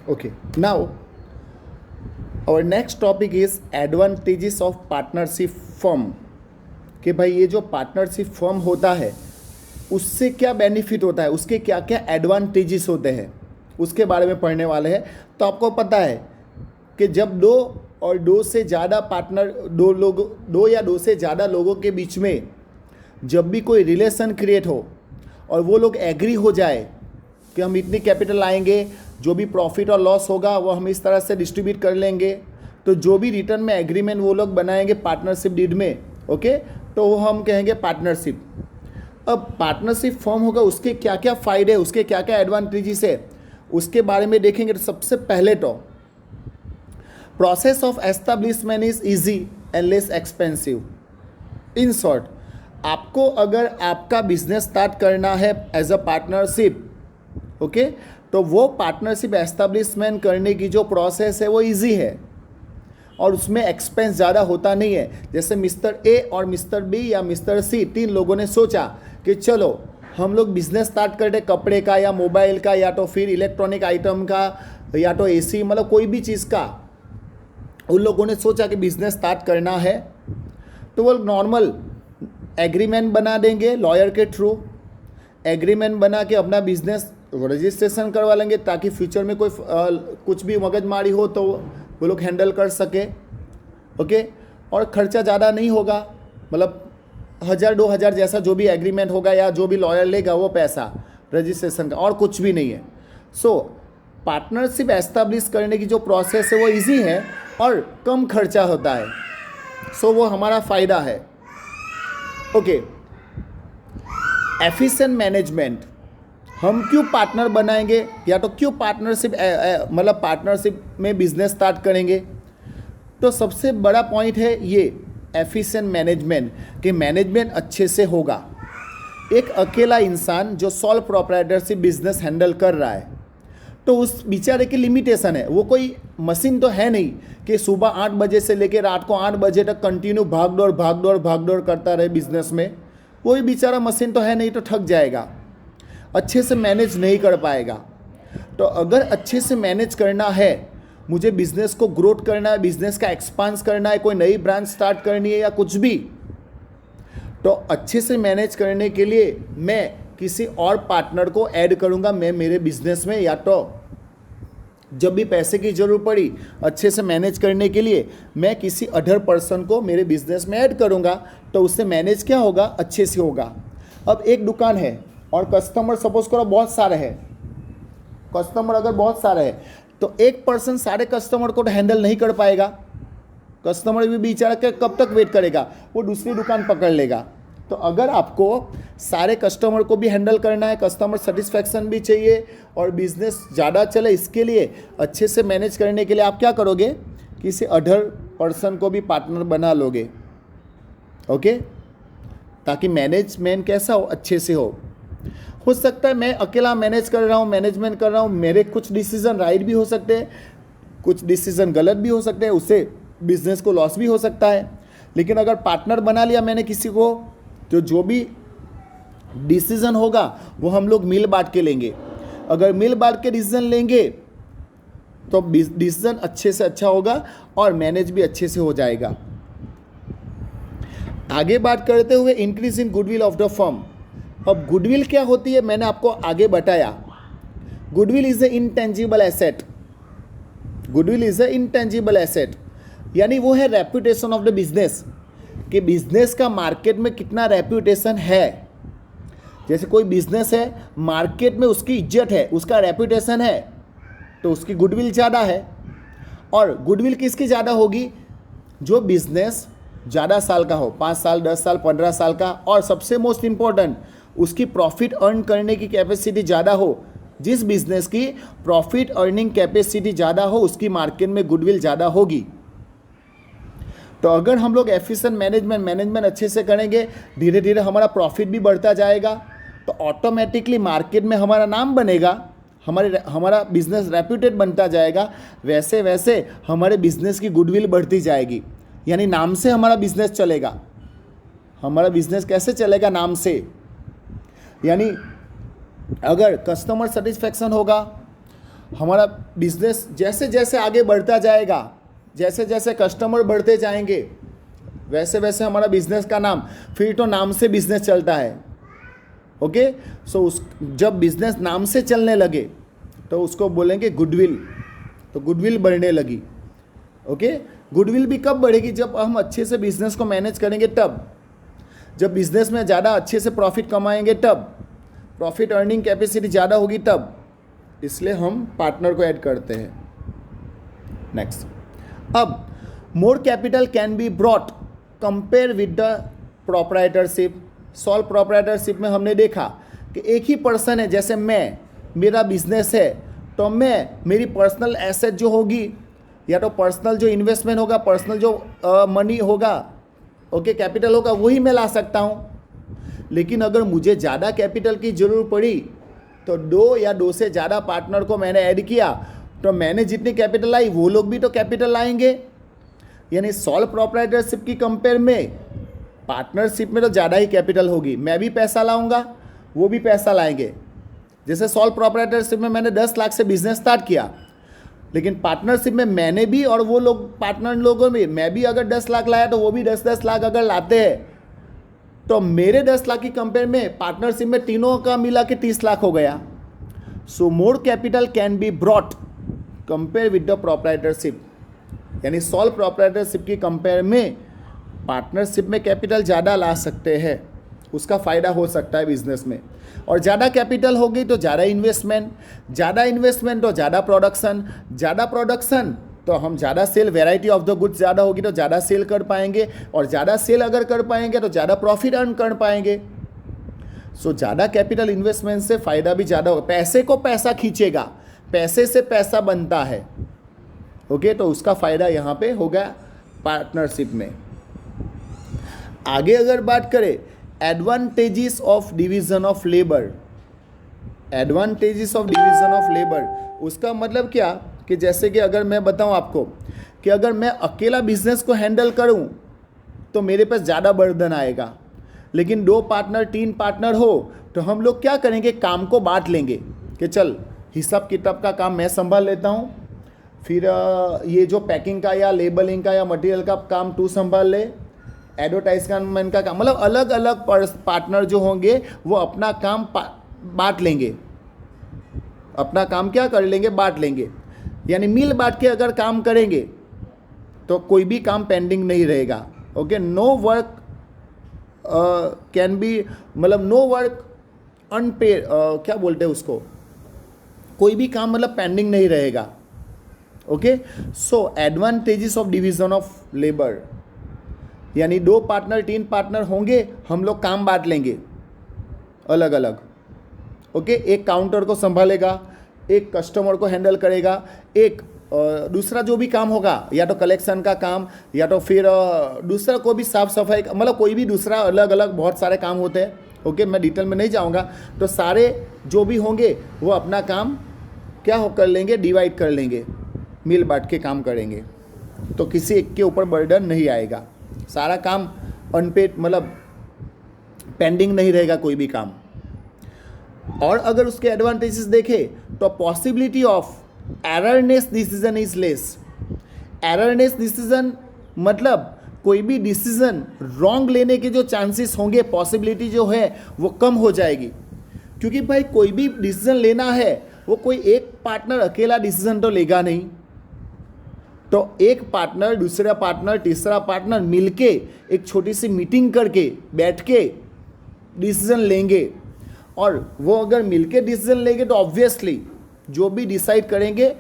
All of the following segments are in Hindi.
Okay, now our next topic is advantages of partnership firm. कि भाई ये जो पार्टनरशिप फर्म होता है उससे क्या बेनिफिट होता है, उसके क्या क्या एडवांटेजेस होते हैं, उसके बारे में पढ़ने वाले हैं। तो आपको पता है कि जब दो से ज़्यादा पार्टनर, दो या दो से ज़्यादा लोगों के बीच में जब भी कोई रिलेशन क्रिएट हो और वो लोग एग्री हो जाए कि हम इतनी कैपिटल लाएंगे, जो भी प्रॉफिट और लॉस होगा वो हम इस तरह से डिस्ट्रीब्यूट कर लेंगे, तो जो भी रिटर्न में एग्रीमेंट वो लोग बनाएंगे पार्टनरशिप डीड में, ओके, तो वो हम कहेंगे पार्टनरशिप। अब पार्टनरशिप फॉर्म होगा, उसके क्या क्या फ़ायदे, उसके क्या क्या एडवांटेजेस है, उसके बारे में देखेंगे। तो सबसे पहले तो process of establishment is easy and less expensive. In short, आपको अगर आपका बिजनेस स्टार्ट करना है एज अ पार्टनरशिप, ओके, तो वो पार्टनरशिप एस्टेब्लिशमेंट करने की जो प्रोसेस है वो इजी है और उसमें एक्सपेंस ज़्यादा होता नहीं है। जैसे मिस्टर ए और मिस्टर बी या मिस्टर सी, तीन लोगों ने सोचा कि चलो हम लोग बिजनेस स्टार्ट करते, कपड़े का या मोबाइल का या तो फिर इलेक्ट्रॉनिक आइटम का या तो एसी, मतलब कोई भी चीज़ का उन लोगों ने सोचा कि बिजनेस स्टार्ट करना है। तो वो नॉर्मल एग्रीमेंट बना देंगे, लॉयर के थ्रू एग्रीमेंट बना के अपना बिजनेस रजिस्ट्रेशन करवा लेंगे, ताकि फ्यूचर में कोई कुछ भी मगजमारी हो तो वो लोग हैंडल कर सके, ओके। और ख़र्चा ज़्यादा नहीं होगा, मतलब 1000-2000 जैसा जो भी एग्रीमेंट होगा या जो भी लॉयर लेगा वो पैसा रजिस्ट्रेशन का, और कुछ भी नहीं है। सो पार्टनरशिप एस्टेब्लिश करने की जो प्रोसेस है वो इजी है और कम खर्चा होता है। सो वो हमारा फ़ायदा है, ओके। एफिशिएंट मैनेजमेंट, हम क्यों पार्टनर बनाएंगे या तो क्यों पार्टनरशिप मतलब पार्टनरशिप में बिजनेस स्टार्ट करेंगे। तो सबसे बड़ा पॉइंट है ये एफिशिएंट मैनेजमेंट, कि मैनेजमेंट अच्छे से होगा। एक अकेला इंसान जो सोल प्रोप्राइटरशिप बिजनेस हैंडल कर रहा है, तो उस बेचारे की लिमिटेशन है। वो कोई मशीन तो है नहीं कि सुबह 8 बजे से लेकर रात को 8 बजे तक कंटिन्यू भाग दौड़ करता रहे बिजनेस में। कोई बेचारा मशीन तो है नहीं, तो थक जाएगा, अच्छे से मैनेज नहीं कर पाएगा। तो अगर अच्छे से मैनेज करना है, मुझे बिज़नेस को ग्रोथ करना है, बिज़नेस का एक्सपांस करना है, कोई नई ब्रांच स्टार्ट करनी है या कुछ भी, तो अच्छे से मैनेज करने के लिए मैं किसी और पार्टनर को ऐड करूंगा मैं मेरे बिज़नेस में, या तो जब भी पैसे की ज़रूरत पड़ी अच्छे से मैनेज करने के लिए मैं किसी अदर पर्सन को मेरे बिज़नेस में ऐड करूंगा, तो उससे मैनेज क्या होगा, अच्छे से होगा। अब एक दुकान है और कस्टमर सपोज करो बहुत सारे हैं, कस्टमर अगर बहुत सारे हैं तो एक पर्सन सारे कस्टमर को हैंडल नहीं कर पाएगा। कस्टमर भी बेचारा कब तक वेट करेगा, वो दूसरी दुकान पकड़ लेगा। तो अगर आपको सारे कस्टमर को भी हैंडल करना है, कस्टमर सेटिस्फैक्शन भी चाहिए और बिजनेस ज़्यादा चले, इसके लिए अच्छे से मैनेज करने के लिए आप क्या करोगे, किसी अदर पर्सन को भी पार्टनर बना लोगे, ओके, ताकि मैनेजमेंट कैसा हो, अच्छे से हो सकता है मैं अकेला मैनेज कर रहा हूँ, मैनेजमेंट कर रहा हूँ, मेरे कुछ डिसीजन राइट भी हो सकते हैं, कुछ डिसीजन गलत भी हो सकते हैं, उससे बिजनेस को लॉस भी हो सकता है। लेकिन अगर पार्टनर बना लिया मैंने किसी को, तो जो भी डिसीजन होगा वो हम लोग मिल बांट के लेंगे। अगर मिल बांट के डिसीजन लेंगे तो डिसीजन अच्छे से अच्छा होगा और मैनेज भी अच्छे से हो जाएगा। आगे बात करते हुए increase in goodwill of the firm. अब गुडविल क्या होती है मैंने आपको आगे बताया। Goodwill is a intangible asset. Goodwill is a intangible asset, यानी वो है रेपुटेशन ऑफ द बिजनेस, कि बिजनेस का मार्केट में कितना रेपुटेशन है। जैसे कोई बिजनेस है, मार्केट में उसकी इज्जत है, उसका रेपुटेशन है, तो उसकी गुडविल ज़्यादा है। और गुडविल किसकी ज़्यादा होगी, जो बिजनेस ज़्यादा साल का हो, 5 साल 10 साल 15 साल का, और सबसे मोस्ट इम्पॉर्टेंट उसकी प्रॉफिट अर्न करने की कैपेसिटी ज़्यादा हो। जिस बिजनेस की प्रॉफिट अर्निंग कैपेसिटी ज़्यादा हो उसकी मार्केट में गुडविल ज़्यादा होगी। तो अगर हम लोग एफिशिएंट मैनेजमेंट अच्छे से करेंगे, धीरे धीरे हमारा प्रॉफिट भी बढ़ता जाएगा, तो ऑटोमेटिकली मार्केट में हमारा नाम बनेगा, हमारा बिजनेस रेप्यूटेड बनता जाएगा। वैसे वैसे हमारे बिजनेस की गुडविल बढ़ती जाएगी, यानी नाम से हमारा बिजनेस चलेगा। हमारा बिजनेस कैसे चलेगा, नाम से। यानी अगर कस्टमर सेटिस्फैक्शन होगा, हमारा बिजनेस जैसे जैसे आगे बढ़ता जाएगा, जैसे जैसे कस्टमर बढ़ते जाएंगे, वैसे वैसे हमारा बिजनेस का नाम, फिर तो नाम से बिजनेस चलता है। ओके, सो उस जब बिजनेस नाम से चलने लगे तो उसको बोलेंगे गुडविल, तो गुडविल बढ़ने लगी। ओके, गुडविल भी कब बढ़ेगी? जब हम अच्छे से बिजनेस को मैनेज करेंगे तब, जब बिजनेस में ज़्यादा अच्छे से प्रॉफिट कमाएंगे तब, प्रॉफिट अर्निंग कैपेसिटी ज़्यादा होगी तब, इसलिए हम पार्टनर को ऐड करते हैं। नेक्स्ट, अब more capital can be brought compare with the proprietorship. Sole proprietorship में हमने देखा कि एक ही पर्सन है, जैसे मैं, मेरा बिजनेस है, तो मैं, मेरी पर्सनल एसेट जो होगी या तो पर्सनल जो इन्वेस्टमेंट होगा, पर्सनल जो मनी होगा, ओके, कैपिटल होगा, वही मैं ला सकता हूँ। लेकिन अगर मुझे ज़्यादा कैपिटल की ज़रूरत पड़ी तो 2 या 2 से ज़्यादा पार्टनर को मैंने ऐड किया, तो मैंने जितनी कैपिटल लाई वो लोग भी तो कैपिटल लाएंगे। यानी सॉल प्रोप्राइटरशिप की कंपेयर में पार्टनरशिप में तो ज़्यादा ही कैपिटल होगी, मैं भी पैसा लाऊंगा, वो भी पैसा लाएंगे। जैसे सॉल प्रोप्राइटरशिप में मैंने 10 लाख से बिजनेस स्टार्ट किया, लेकिन पार्टनरशिप में मैंने भी और वो लोग पार्टनर लोगों में, मैं भी अगर 10 लाख लाया तो वो भी 10-10 लाख अगर लाते हैं, तो मेरे 10 लाख की कंपेयर में पार्टनरशिप में तीनों का मिला के 30 लाख हो गया। So more capital can be brought compare with the proprietorship. यानी सॉल प्रोप्राइटरशिप की कंपेयर में पार्टनरशिप में कैपिटल ज़्यादा ला सकते हैं, उसका फ़ायदा हो सकता है बिजनेस में। और ज़्यादा कैपिटल होगी तो ज़्यादा इन्वेस्टमेंट, ज़्यादा इन्वेस्टमेंट तो ज़्यादा प्रोडक्शन, ज़्यादा प्रोडक्शन तो हम ज़्यादा sale, variety of the goods ज़्यादा होगी तो ज़्यादा सेल कर पाएंगे, और ज़्यादा सेल अगर कर पाएंगे तो ज़्यादा प्रॉफिट अर्न कर पाएंगे। सो ज़्यादा कैपिटल इन्वेस्टमेंट से फ़ायदा भी ज़्यादा होगा। पैसे को पैसा खींचेगा, पैसे से पैसा बनता है। ओके, तो उसका फ़ायदा यहाँ पे होगा पार्टनरशिप में। आगे अगर बात करें advantages of division of labour, advantages of division of labour, उसका मतलब क्या कि जैसे कि अगर मैं बताऊं आपको कि अगर मैं अकेला बिजनेस को हैंडल करूं तो मेरे पास ज़्यादा बर्डन आएगा, लेकिन 2 पार्टनर 3 पार्टनर हो तो हम लोग क्या करेंगे, काम को बांट लेंगे कि चल हिसाब किताब का काम मैं संभाल लेता हूँ, फिर ये जो पैकिंग का या लेबलिंग का या मटेरियल का काम तू संभाल ले, एडवर्टाइजमेंट का काम, मतलब अलग अलग पार्टनर जो होंगे वो अपना काम बांट लेंगे, अपना काम क्या कर लेंगे, बांट लेंगे। यानी मिल बांट के अगर काम करेंगे तो कोई भी काम पेंडिंग नहीं रहेगा। Okay, no work can be, मतलब नो वर्क अनपेड, क्या बोलते हैं उसको, कोई भी काम मतलब पेंडिंग नहीं रहेगा। Okay, so advantages of division of labour, यानी 2 पार्टनर 3 पार्टनर होंगे, हम लोग काम बांट लेंगे अलग अलग। ओके, एक काउंटर को संभालेगा, एक कस्टमर को हैंडल करेगा, एक दूसरा जो भी काम होगा या तो कलेक्शन का काम या तो फिर दूसरा कोई भी साफ सफाई का, मतलब कोई भी दूसरा, अलग अलग बहुत सारे काम होते हैं। ओके, मैं डिटेल में नहीं जाऊंगा। तो सारे जो भी होंगे वो अपना काम क्या हो कर लेंगे, डिवाइड कर लेंगे, मिल बांट के काम करेंगे, तो किसी एक के ऊपर बर्डन नहीं आएगा, सारा काम अनपेड, मतलब पेंडिंग नहीं रहेगा कोई भी काम। और अगर उसके एडवांटेजेस देखें तो possibility of erroneous decision is less. Erroneous decision मतलब कोई भी डिसीजन रॉन्ग लेने के जो चांसेस होंगे, पॉसिबिलिटी जो है वो कम हो जाएगी, क्योंकि भाई कोई भी डिसीजन लेना है वो कोई एक पार्टनर अकेला डिसीजन तो लेगा नहीं, तो एक पार्टनर, दूसरा पार्टनर, तीसरा पार्टनर मिलके एक छोटी सी मीटिंग करके बैठ के डिसीजन लेंगे, और वो अगर मिलके डिसीजन लेंगे तो ऑब्वियसली जो भी डिसाइड करेंगे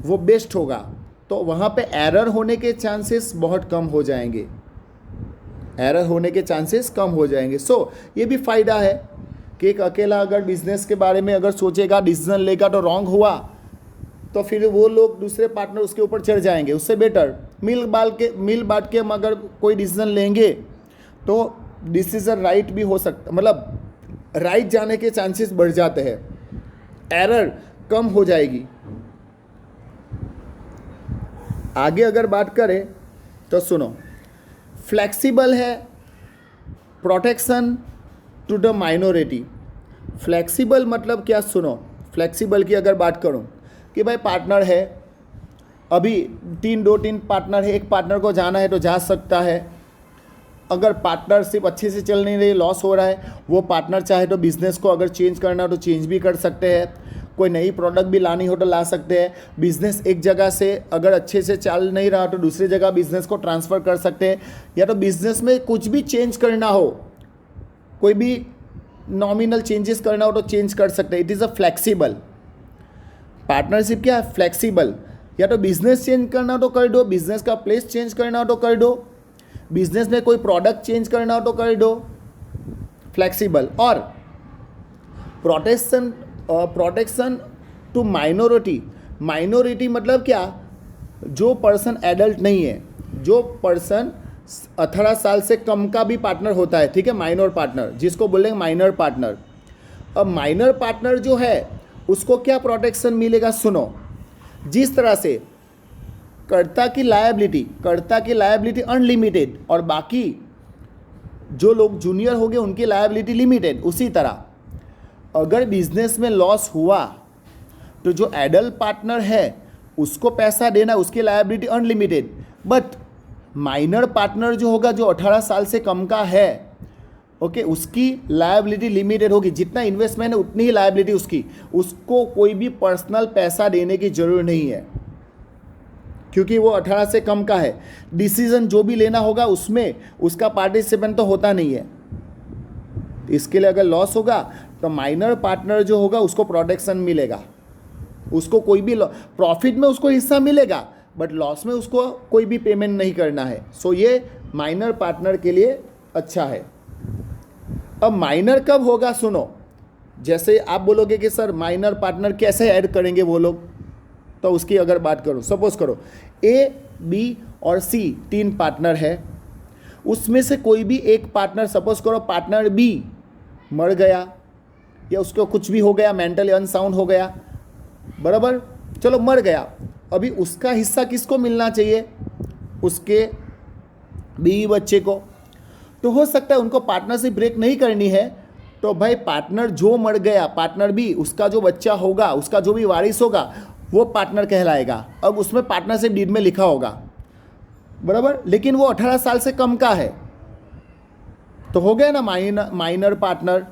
वो बेस्ट होगा, तो वहाँ पे एरर होने के चांसेस बहुत कम हो जाएंगे, एरर होने के चांसेस कम हो जाएंगे। सो ये भी फ़ायदा है कि एक अकेला अगर बिजनेस के बारे में अगर सोचेगा, डिसीजन लेगा तो रॉन्ग हुआ तो फिर वो लोग दूसरे पार्टनर उसके ऊपर चढ़ जाएंगे। उससे बेटर मिल बांट के हम अगर कोई डिसीजन लेंगे तो डिसीजन राइट भी हो सकता, मतलब राइट जाने के चांसेस बढ़ जाते हैं, एरर कम हो जाएगी। आगे अगर बात करें तो सुनो, फ्लेक्सिबल है, protection to the minority. Flexible मतलब क्या, सुनो, फ्लेक्सिबल की अगर बात करूं, कि भाई पार्टनर है, अभी दो तीन पार्टनर है, एक पार्टनर को जाना है तो जा सकता है। अगर पार्टनरशिप अच्छे से चल नहीं रही, लॉस हो रहा है, वो पार्टनर चाहे तो बिज़नेस को अगर चेंज करना हो तो चेंज भी कर सकते हैं। कोई नई प्रोडक्ट भी लानी हो तो ला सकते हैं। बिज़नेस एक जगह से अगर अच्छे से चल नहीं रहा तो दूसरी जगह बिज़नेस को ट्रांसफ़र कर सकते हैं। या तो बिज़नेस में कुछ भी चेंज करना हो, कोई भी नॉमिनल चेंजेस करना हो तो चेंज कर सकते हैं। It is a flexible partnership. क्या है? फ्लेक्सिबल। या तो बिज़नेस चेंज करना हो तो कर दो, बिज़नेस का प्लेस चेंज करना हो तो कर दो, बिज़नेस में कोई प्रोडक्ट चेंज करना हो तो कर दो, फ्लेक्सिबल। और प्रोटेक्शन टू माइनॉरिटी मतलब क्या? जो पर्सन एडल्ट नहीं है, जो पर्सन 18 साल से कम का भी पार्टनर होता है, ठीक है, माइनर पार्टनर, जिसको बोलेंगे माइनर पार्टनर। अब माइनर पार्टनर जो है उसको क्या प्रोटेक्शन मिलेगा? सुनो, जिस तरह से कर्ता की लायबिलिटी अनलिमिटेड और बाकी जो लोग जूनियर होंगे उनकी लायबिलिटी लिमिटेड, उसी तरह अगर बिजनेस में लॉस हुआ तो जो एडल्ट पार्टनर है उसको पैसा देना, उसकी liability unlimited. But minor partner जो होगा, जो 18 साल से कम का है, ओके, उसकी लायबिलिटी लिमिटेड होगी। जितना इन्वेस्टमेंट है उतनी ही लायबिलिटी उसकी, उसको कोई भी पर्सनल पैसा देने की जरूरत नहीं है, क्योंकि वो 18 से कम का है। डिसीजन जो भी लेना होगा उसमें उसका पार्टिसिपेंट तो होता नहीं है। इसके लिए अगर लॉस होगा तो माइनर पार्टनर जो होगा उसको प्रोटेक्शन मिलेगा, उसको कोई भी प्रॉफिट में उसको हिस्सा मिलेगा, बट लॉस में उसको कोई भी पेमेंट नहीं करना है। सो ये माइनर पार्टनर के लिए अच्छा है। अब माइनर कब होगा? सुनो, जैसे आप बोलोगे कि सर माइनर पार्टनर कैसे ऐड करेंगे वो लोग, तो उसकी अगर बात करो, सपोज करो ए, बी और सी 3 पार्टनर है, उसमें से कोई भी एक पार्टनर, सपोज करो पार्टनर बी मर गया या उसको कुछ भी हो गया, मेंटली अनसाउंड हो गया, बराबर, चलो मर गया। अभी उसका हिस्सा किसको मिलना चाहिए? उसके बीवी बच्चे को। तो हो सकता है उनको पार्टनरशिप ब्रेक नहीं करनी है, तो भाई पार्टनर जो मर गया, पार्टनर बी, उसका जो बच्चा होगा, उसका जो भी वारिस होगा वो पार्टनर कहलाएगा। अब उसमें पार्टनरशिप डीड में लिखा होगा, बराबर, लेकिन वो 18 साल से कम का है, तो हो गया ना माइनर पार्टनर,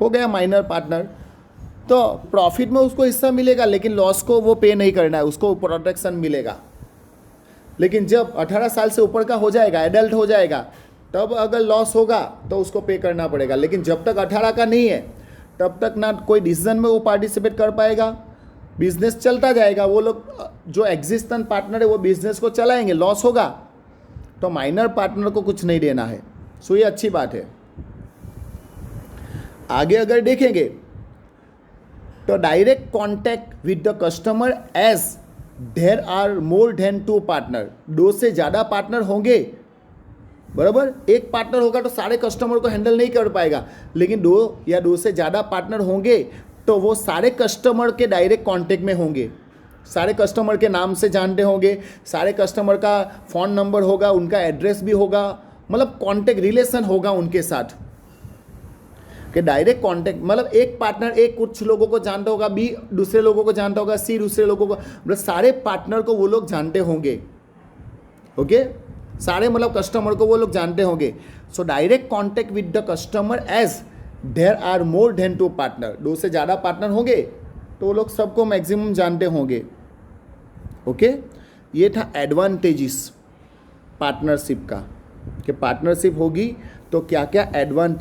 हो गया माइनर पार्टनर। तो प्रॉफिट में उसको हिस्सा मिलेगा, लेकिन लॉस को वो पे नहीं करना है, उसको प्रोटेक्शन मिलेगा। लेकिन जब 18 साल से ऊपर का हो जाएगा, एडल्ट हो जाएगा, तब अगर लॉस होगा तो उसको पे करना पड़ेगा। लेकिन जब तक 18 का नहीं है तब तक ना कोई डिसीजन में वो पार्टिसिपेट कर पाएगा, बिजनेस चलता जाएगा। वो लोग जो एग्जिस्टेंट पार्टनर है वो बिजनेस को चलाएंगे, लॉस होगा तो माइनर पार्टनर को कुछ नहीं देना है। सो ये अच्छी बात है। आगे अगर देखेंगे तो direct contact with the customer as there are more than 2 partner, 2 से ज़्यादा पार्टनर होंगे, बराबर। एक पार्टनर होगा तो सारे कस्टमर को हैंडल नहीं कर पाएगा, लेकिन 2 या 2 से ज़्यादा पार्टनर होंगे तो वो सारे कस्टमर के डायरेक्ट कांटेक्ट में होंगे, सारे कस्टमर के नाम से जानते होंगे, सारे कस्टमर का फ़ोन नंबर होगा, उनका एड्रेस भी होगा, मतलब कांटेक्ट रिलेशन होगा उनके साथ कि डायरेक्ट कांटेक्ट। मतलब एक पार्टनर एक कुछ लोगों को जानता होगा, बी दूसरे लोगों को जानता होगा, सी दूसरे लोगों को, मतलब सारे पार्टनर को वो लोग जानते होंगे, ओके, सारे मतलब कस्टमर को वो लोग जानते होंगे। So direct contact with the customer as there are more than 2 partner, 2 से ज़्यादा पार्टनर होंगे तो वो लोग सबको मैक्सिमम जानते होंगे, ओके। ये था एडवांटेजेस पार्टनरशिप का, कि पार्टनरशिप होगी तो क्या क्या एडवांटेज